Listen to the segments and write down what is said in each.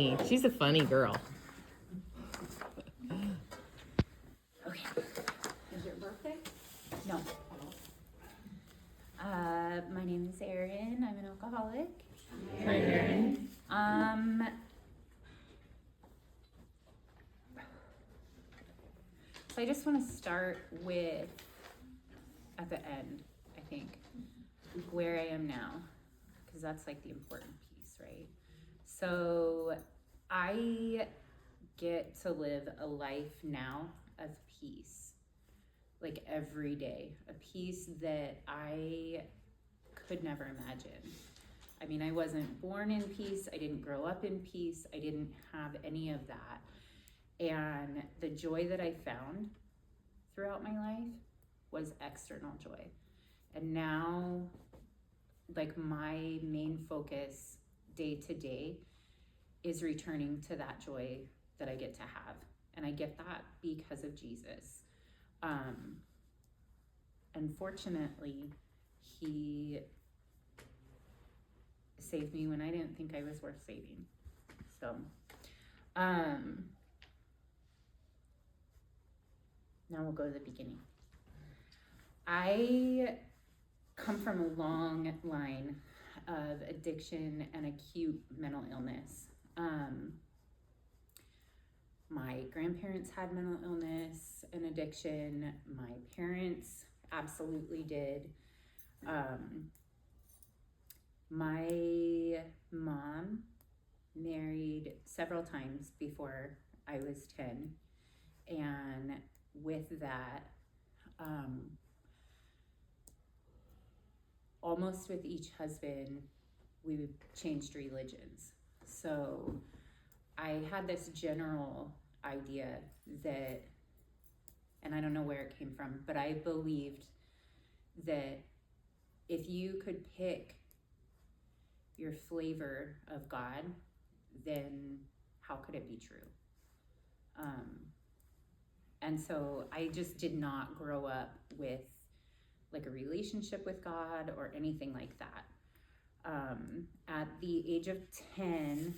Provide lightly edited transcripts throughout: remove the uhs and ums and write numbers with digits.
She's a funny girl. Okay. Is your birthday? No. My name is Errin. I'm an alcoholic. Hi, Errin. So I just want to start with at the end, I think, where I am now, because that's like the important piece, right? So I get to live a life now of peace, like every day, a peace that I could never imagine. I mean, I wasn't born in peace. I didn't grow up in peace. I didn't have any of that. And the joy that I found throughout my life was external joy. And now, like, my main focus day to day is returning to that joy that I get to have. And I get that because of Jesus. Unfortunately, he saved me when I didn't think I was worth saving. So, now we'll go to the beginning. I come from a long line of addiction and acute mental illness. My grandparents had mental illness and addiction. My parents absolutely did. My mom married several times before I was 10. And with that, almost with each husband, we changed religions. So I had this general idea that, and I don't know where it came from, but I believed that if you could pick your flavor of God, then how could it be true? And so I just did not grow up with like a relationship with God or anything like that. At the age of 10,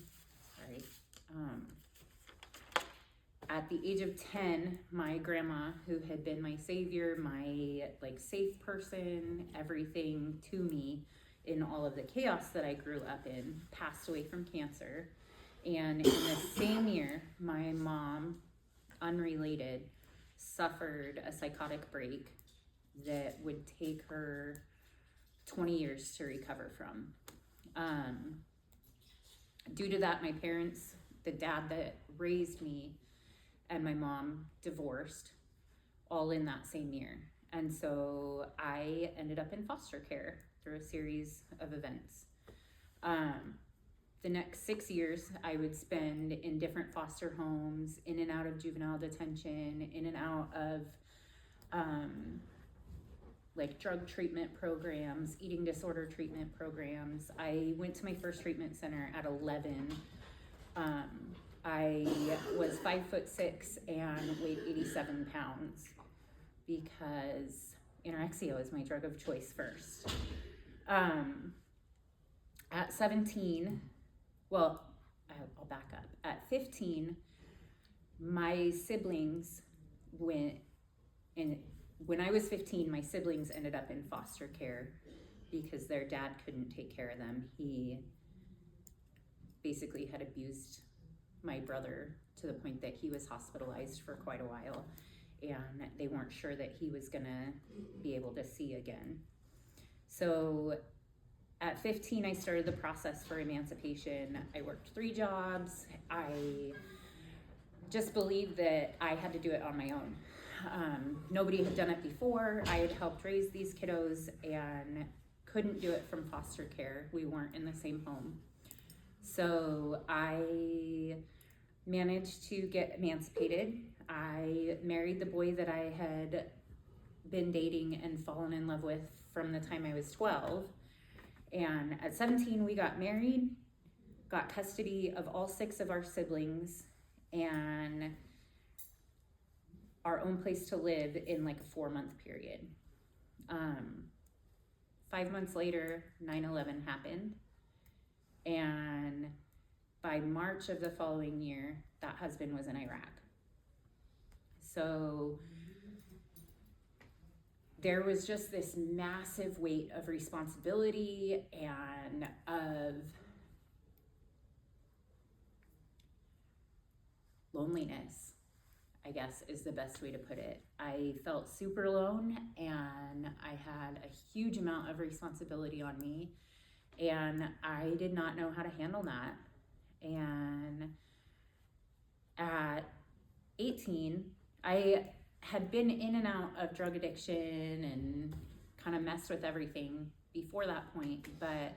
my grandma, who had been my savior, my like safe person, everything to me in all of the chaos that I grew up in, passed away from cancer. And in the same year, my mom, unrelated, suffered a psychotic break that would take her 20 years to recover from. Due to that, my parents, the dad that raised me, and my mom divorced all in that same year. And so I ended up in foster care through a series of events. The next 6 years I would spend in different foster homes, in and out of juvenile detention, in and out of like drug treatment programs, eating disorder treatment programs. I went to my first treatment center at 11. I was 5'6" and weighed 87 pounds because anorexia was my drug of choice first. At 17, well, I'll back up. At 15, my siblings went in. When I was 15, my siblings ended up in foster care because their dad couldn't take care of them. He basically had abused my brother to the point that he was hospitalized for quite a while, and they weren't sure that he was gonna be able to see again. So at 15, I started the process for emancipation. I worked 3 jobs. I just believed that I had to do it on my own. Nobody had done it before. I had helped raise these kiddos and couldn't do it from foster care. We weren't in the same home. So I managed to get emancipated. I married the boy that I had been dating and fallen in love with from the time I was 12. And at 17, we got married, got custody of all 6 of our siblings, and our own place to live in like a 4-month period. 5 months later, 9/11 happened, and by March of the following year, that husband was in Iraq. So there was just this massive weight of responsibility and of loneliness, I guess is the best way to put it. I felt super alone, and I had a huge amount of responsibility on me, and I did not know how to handle that. And at 18, I had been in and out of drug addiction and kind of messed with everything before that point, but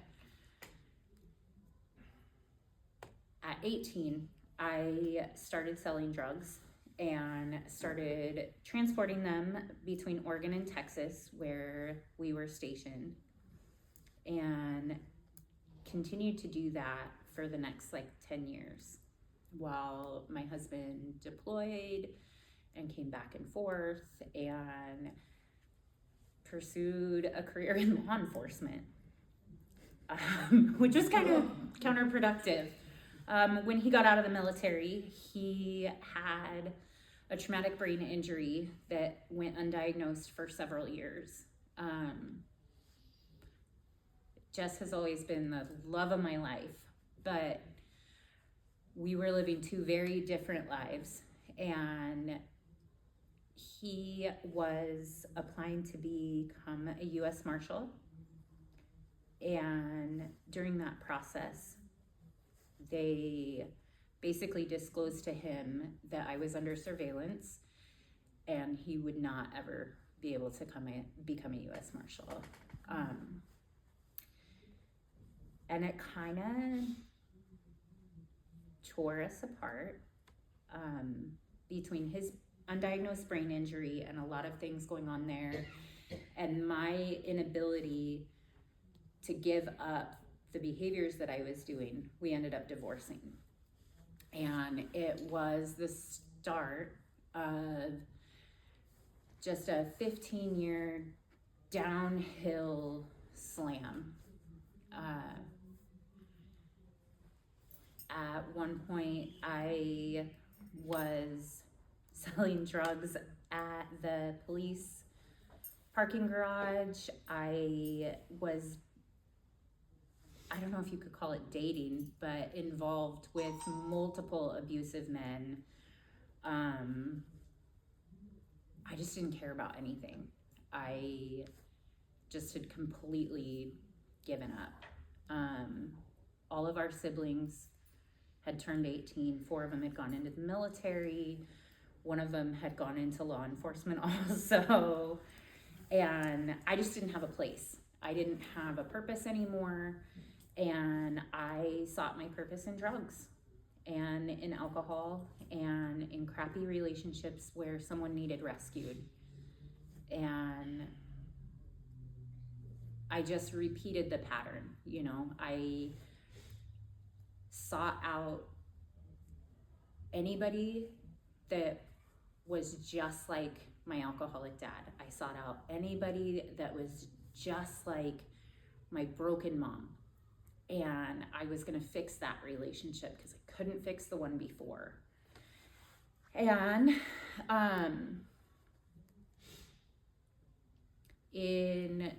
at 18, I started selling drugs and started transporting them between Oregon and Texas, where we were stationed, and continued to do that for the next 10 years while my husband deployed and came back and forth and pursued a career in law enforcement, which was kind of counterproductive. When he got out of the military, he had a traumatic brain injury that went undiagnosed for several years. Jess has always been the love of my life, but we were living two very different lives, and he was applying to become a U.S. Marshal, and during that process, they basically disclosed to him that I was under surveillance and he would not ever be able to become a U.S. Marshal. And it kind of tore us apart, between his undiagnosed brain injury and a lot of things going on there, and my inability to give up the behaviors that I was doing. We ended up divorcing. And it was the start of just a 15-year downhill slam. At one point, I was selling drugs at the police parking garage. I don't know if you could call it dating, but involved with multiple abusive men. I just didn't care about anything. I just had completely given up. All of our siblings had turned 18. 4 of them had gone into the military. 1 of them had gone into law enforcement also. And I just didn't have a place. I didn't have a purpose anymore. And I sought my purpose in drugs and in alcohol and in crappy relationships where someone needed rescued. And I just repeated the pattern, I sought out anybody that was just like my alcoholic dad. I sought out anybody that was just like my broken mom. And I was going to fix that relationship because I couldn't fix the one before. And in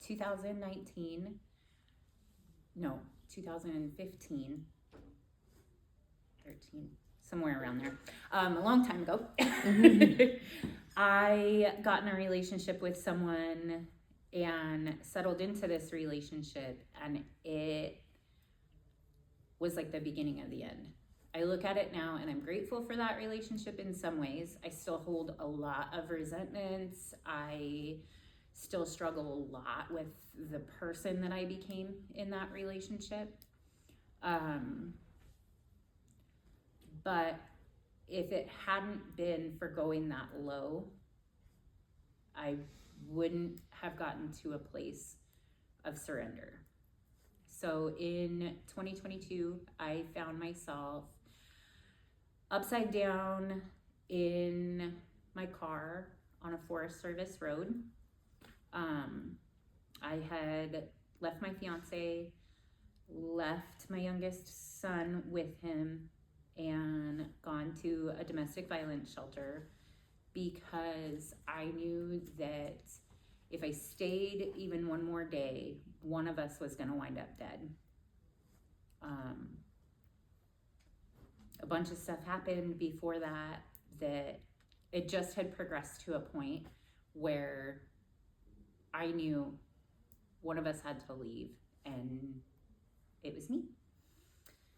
2015, somewhere around there, a long time ago, I got in a relationship with someone and settled into this relationship, and it was like the beginning of the end. I look at it now and I'm grateful for that relationship in some ways. I still hold a lot of resentments. I still struggle a lot with the person that I became in that relationship. But if it hadn't been for going that low, I wouldn't have gotten to a place of surrender. So in 2022, I found myself upside down in my car on a Forest Service road. I had left my fiance, left my youngest son with him and gone to a domestic violence shelter because I knew that if I stayed even one more day, one of us was going to wind up dead. A bunch of stuff happened before that it just had progressed to a point where I knew one of us had to leave, and it was me.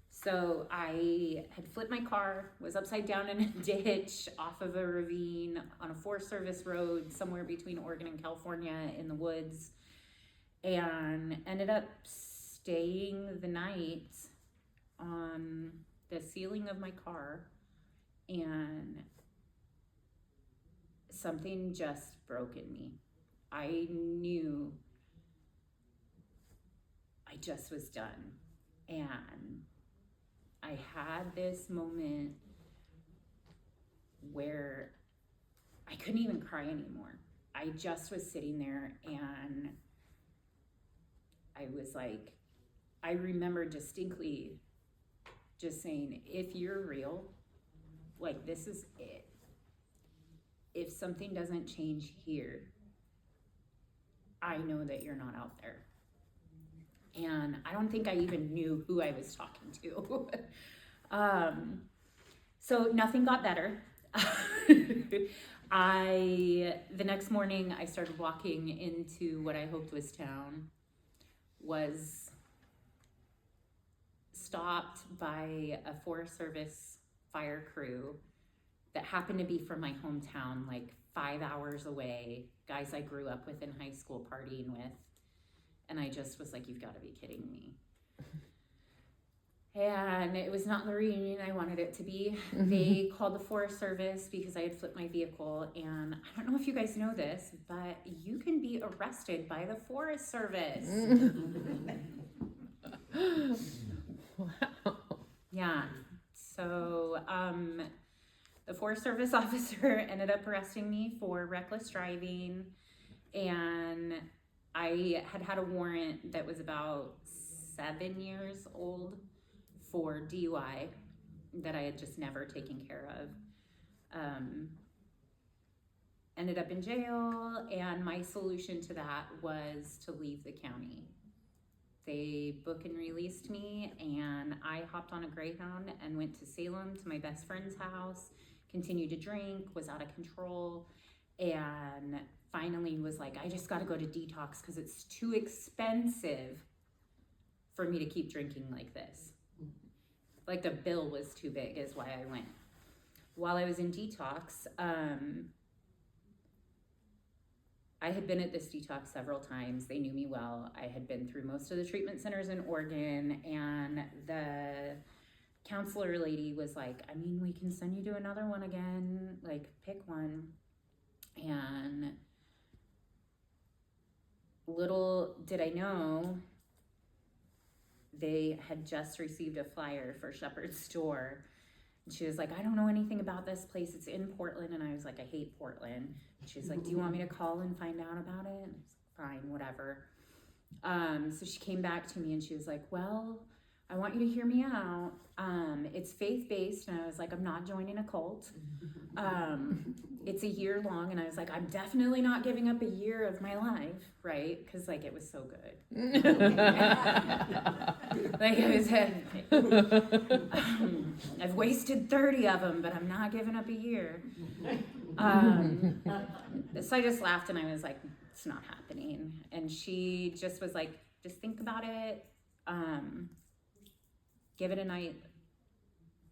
So I had flipped my car, was upside down in a ditch off of a ravine on a Forest Service road somewhere between Oregon and California in the woods, and ended up staying the night on the ceiling of my car, and something just broke in me. I knew I just was done, and I had this moment where I couldn't even cry anymore. I just was sitting there, and I was like, I remember distinctly just saying, if you're real, like, this is it. If something doesn't change here, I know that you're not out there. And I don't think I even knew who I was talking to. So nothing got better. The next morning I started walking into what I hoped was town, was stopped by a Forest Service fire crew that happened to be from my hometown, like 5 hours away, guys I grew up with in high school partying with. And I just was like, you've got to be kidding me. And it was not the reunion I wanted it to be. They called the Forest Service because I had flipped my vehicle. And I don't know if you guys know this, but you can be arrested by the Forest Service. Wow. Yeah. So the Forest Service officer ended up arresting me for reckless driving. And I had a warrant that was about 7 years old for DUI that I had just never taken care of. Ended up in jail, and my solution to that was to leave the county. They book and released me, and I hopped on a Greyhound and went to Salem to my best friend's house, continued to drink, was out of control, and finally was like, I just got to go to detox because it's too expensive for me to keep drinking like this. Like, the bill was too big is why I went. While I was in detox, I had been at this detox several times. They knew me well. I had been through most of the treatment centers in Oregon, and the counselor lady was like, I mean, we can send you to another one again, like, pick one. And little did I know, they had just received a flyer for Shepherd's Store. And she was like, I don't know anything about this place. It's in Portland. And I was like, I hate Portland. And she was like, do you want me to call and find out about it? And I was like, fine, whatever. So she came back to me and she was like, well, I want you to hear me out. It's faith-based. And I was like, I'm not joining a cult. It's a year long. And I was like, I'm definitely not giving up a year of my life, right? Because, like, it was so good. Like, I was, I've wasted 30 of them, but I'm not giving up a year. So I just laughed and I was like, it's not happening. And she just was like, just think about it. Give it a night.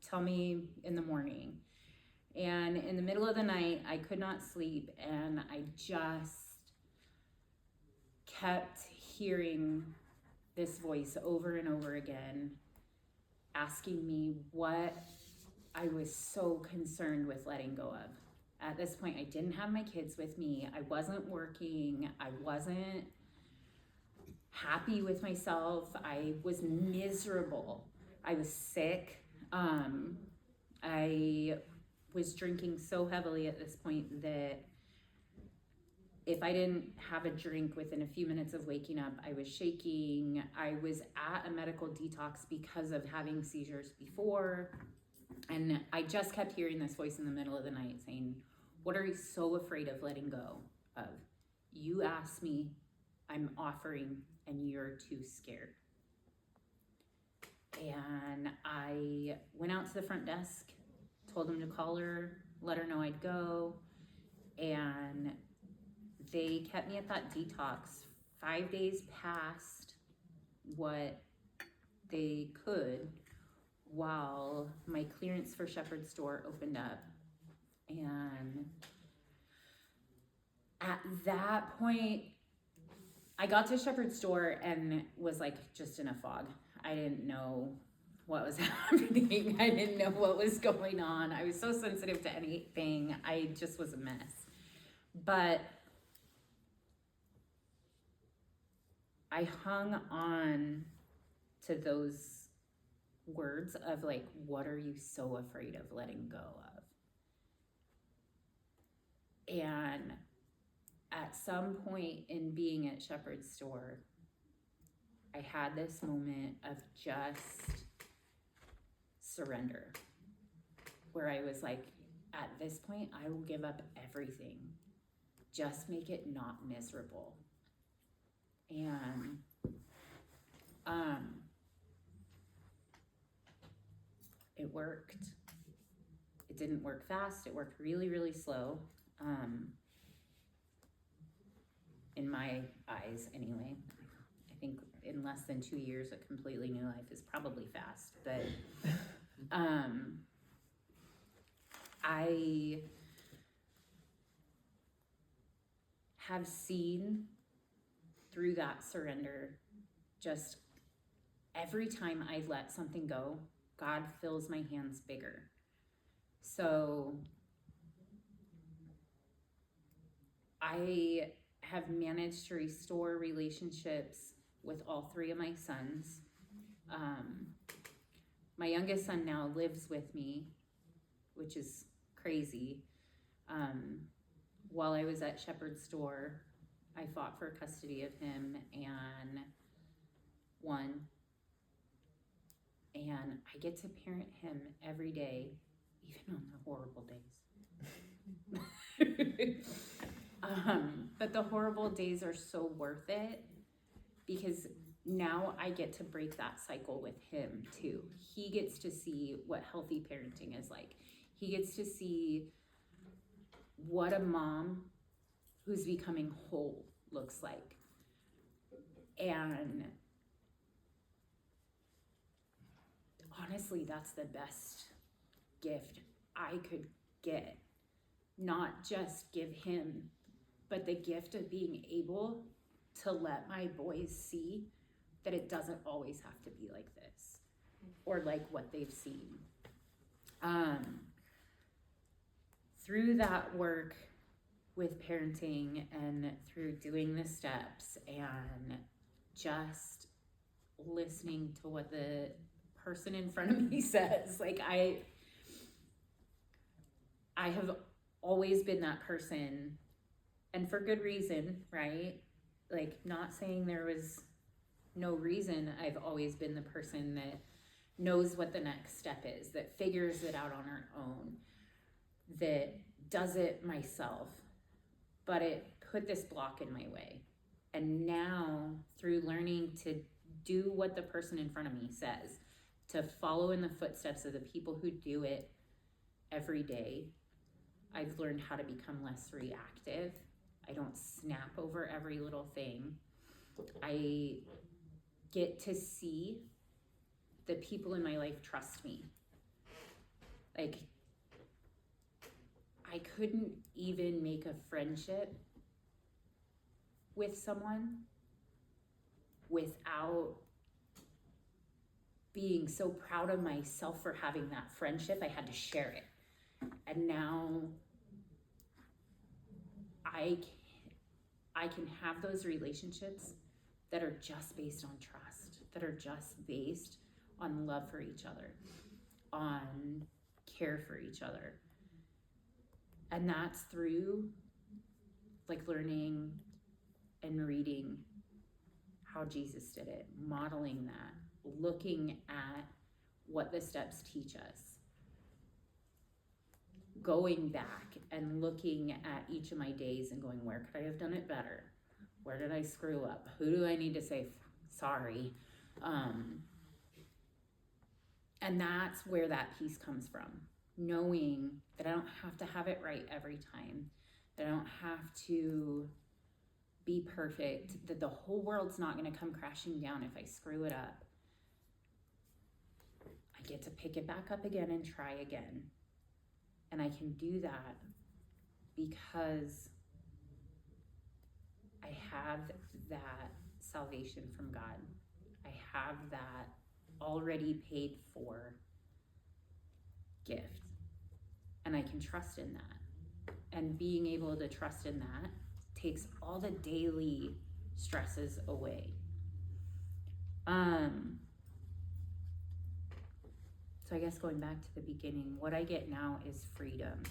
Tell me in the morning. And in the middle of the night, I could not sleep, and I just kept hearing this voice over and over again, asking me what I was so concerned with letting go of. At this point, I didn't have my kids with me. I wasn't working. I wasn't happy with myself. I was miserable. I was sick. I was drinking so heavily at this point that if I didn't have a drink within a few minutes of waking up, I was shaking. I was at a medical detox because of having seizures before. And I just kept hearing this voice in the middle of the night saying, what are you so afraid of letting go of? You asked me, I'm offering, and you're too scared. And I went out to the front desk, told them to call her, let her know I'd go. And they kept me at that detox 5 days past what they could while my clearance for Shepherd's Store opened up. And at that point, I got to Shepherd's Store and was like just in a fog. I didn't know what was happening. I didn't know what was going on. I was so sensitive to anything. I just was a mess. But I hung on to those words of like, what are you so afraid of letting go of? And at some point in being at Shepherd's Store, I had this moment of just surrender, where I was like, at this point, I will give up everything. Just make it not miserable. And it worked. It didn't work fast. It worked really, really slow. In my eyes, anyway. I think in less than 2 years, a completely new life is probably fast. But I have seen through that surrender, just every time I let something go, God fills my hands bigger. So I have managed to restore relationships with all 3 of my sons. My youngest son now lives with me, which is crazy. While I was at Shepherd's Store, I fought for custody of him and won. And I get to parent him every day, even on the horrible days. But the horrible days are so worth it, because now I get to break that cycle with him too. He gets to see what healthy parenting is like. He gets to see what a mom who's becoming whole looks like. And honestly, that's the best gift I could get. Not just give him, but the gift of being able to let my boys see that it doesn't always have to be like this or like what they've seen. Through that work with parenting and through doing the steps and just listening to what the person in front of me says, like I have always been that person, and for good reason, right? Like, not saying there was no reason. I've always been the person that knows what the next step is, that figures it out on her own, that does it myself, but it put this block in my way. And now, through learning to do what the person in front of me says, to follow in the footsteps of the people who do it every day, I've learned how to become less reactive. I don't snap over every little thing. I get to see that people in my life trust me. Like, I couldn't even make a friendship with someone without being so proud of myself for having that friendship. I had to share it. And now I can have those relationships that are just based on trust, that are just based on love for each other, on care for each other. And that's through like learning and reading how Jesus did it, modeling that, looking at what the steps teach us, going back and looking at each of my days and going, where could I have done it better? Where did I screw up? Who do I need to say sorry? And that's where that peace comes from. Knowing that I don't have to have it right every time, that I don't have to be perfect, that the whole world's not going to come crashing down if I screw it up. I get to pick it back up again and try again. And I can do that because I have that salvation from God. I have that already paid for gift. And I can trust in that. And being able to trust in that takes all the daily stresses away. So I guess going back to the beginning, what I get now is freedom.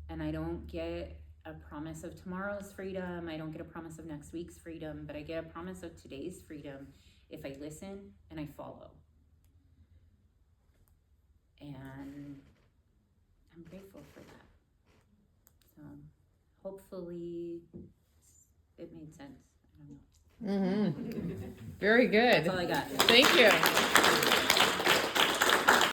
And I don't get a promise of tomorrow's freedom. I don't get a promise of next week's freedom, but I get a promise of today's freedom if I listen and I follow. And I'm grateful for that. So hopefully it made sense. I don't know. Very good. That's all I got. Thank you.